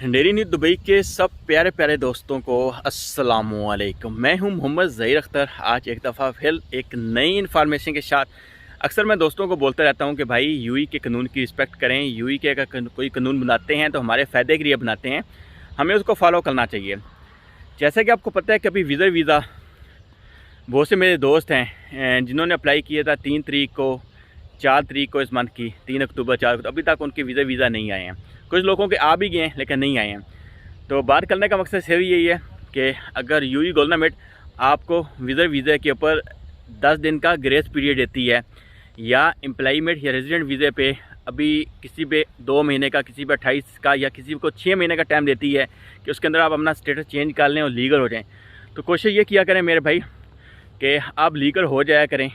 Dairy news Dubai के सब प्यारे प्यारे दोस्तों को अस्सलामुअलैकुम। मैं हूं मोहम्मद ज़हीर अख्तर। आज एक दफ़ा फिर एक नई इन्फॉर्मेशन के साथ। अक्सर मैं दोस्तों को बोलता रहता हूं कि भाई यूएई के कानून की रिस्पेक्ट करें। यूएई के अगर कोई कानून बनाते हैं तो हमारे फ़ायदे के लिए बनाते हैं, हमें उसको फॉलो करना चाहिए। जैसा कि आपको पता है कि अभी वीज़ा बहुत से मेरे दोस्त हैं जिन्होंने अप्लाई किया था 3 तारीख को, 4 तारीख को इस मंथ की, 3 अक्टूबर 4 अक्टूबर, अभी तक उनके वीज़ा नहीं आए हैं। कुछ लोगों के आ भी गए हैं लेकिन नहीं आए हैं। तो बात करने का मकसद सिर्फ यही है कि अगर यूएई गवर्नमेंट आपको वीज़ा के ऊपर 10 दिन का ग्रेस पीरियड देती है, या एम्प्लॉयमेंट या रेजिडेंट वीज़े पे अभी किसी पे 2 महीने का, किसी पे 28 का, या किसी को 6 महीने का टाइम देती है कि उसके अंदर आप अपना स्टेटस चेंज कर लें और लीगल हो जाएं, तो कोशिश ये किया करें मेरे भाई कि आप लीगल हो जाया करें।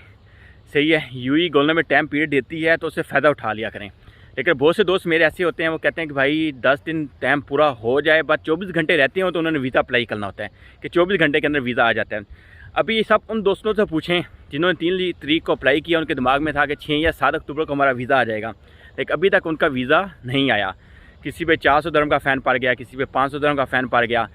सही है, यूएई गवर्नमेंट टाइम पीरियड देती है तो उससे फ़ायदा उठा लिया करें। लेकिन बहुत से दोस्त मेरे ऐसे होते हैं, वो कहते हैं कि भाई 10 दिन टाइम पूरा हो जाए, बाद 24 घंटे रहते हैं तो उन्होंने वीज़ा अप्लाई करना होता है कि 24 घंटे के अंदर वीज़ा आ जाता है। अभी सब उन दोस्तों से पूछें जिन्होंने 3 तारीख को अप्लाई किया, उनके दिमाग में था कि 6 या 7 अक्टूबर को हमारा वीज़ा आ जाएगा, लेकिन अभी तक उनका वीज़ा नहीं आया। किसी पे 400 दिरहम का फ़ाइन पड़ गया, किसी पे 500 दिरहम का फ़ाइन पड़ गया।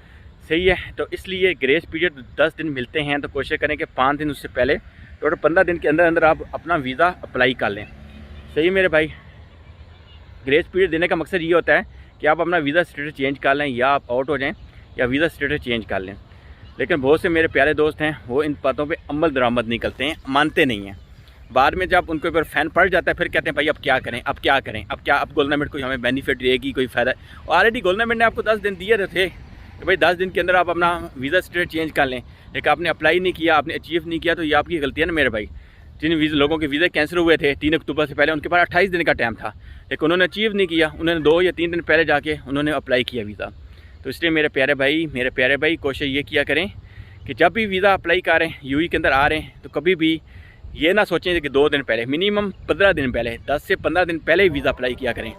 सही है, तो इसलिए ग्रेस पीरियड 10 दिन मिलते हैं, तो कोशिश करें कि 5 दिन उससे पहले, टोटल 15 दिन के अंदर अंदर आप अपना वीज़ा अप्लाई कर लें। सही मेरे भाई, ग्रेस पीरियड देने का मकसद ये होता है कि आप अपना वीज़ा स्टेटस चेंज कर लें, या आप आउट हो जाएं या वीज़ा स्टेटस चेंज कर लें। लेकिन बहुत से मेरे प्यारे दोस्त हैं वो इन बातों पे अमल दरामद नहीं करते हैं, मानते नहीं हैं। बाद में जब उनके ऊपर फ़ाइन पड़ जाता है फिर कहते हैं भाई अब क्या करें, अब क्या करें, अब गवर्नमेंट कोई हमें बेनिफिट देगी, कोई फ़ायदा। ऑलरेडी गवर्नमेंट ने आपको 10 दिन दिए थे कि भाई 10 दिन के अंदर आप अपना वीज़ा स्टेटस चेंज कर लें, लेकिन आपने अप्लाई नहीं किया, आपने अचीव नहीं किया, तो ये आपकी गलती है ना मेरे भाई। जिन लोगों के वीज़े कैंसिल हुए थे 3 अक्टूबर से पहले, उनके पास 28 दिन का टाइम था, लेकिन उन्होंने अचीव नहीं किया, उन्होंने 2 या 3 दिन पहले जाके उन्होंने अप्लाई किया वीज़ा। तो इसलिए मेरे प्यारे भाई कोशिश ये किया करें कि जब भी वीज़ा अप्लाई करें, यूएई के अंदर आ रहे हैं, तो कभी भी ये ना सोचें कि 2 दिन पहले, मिनिमम 15 दिन पहले, 10 से 15 दिन पहले ही वीज़ा अप्लाई किया करें।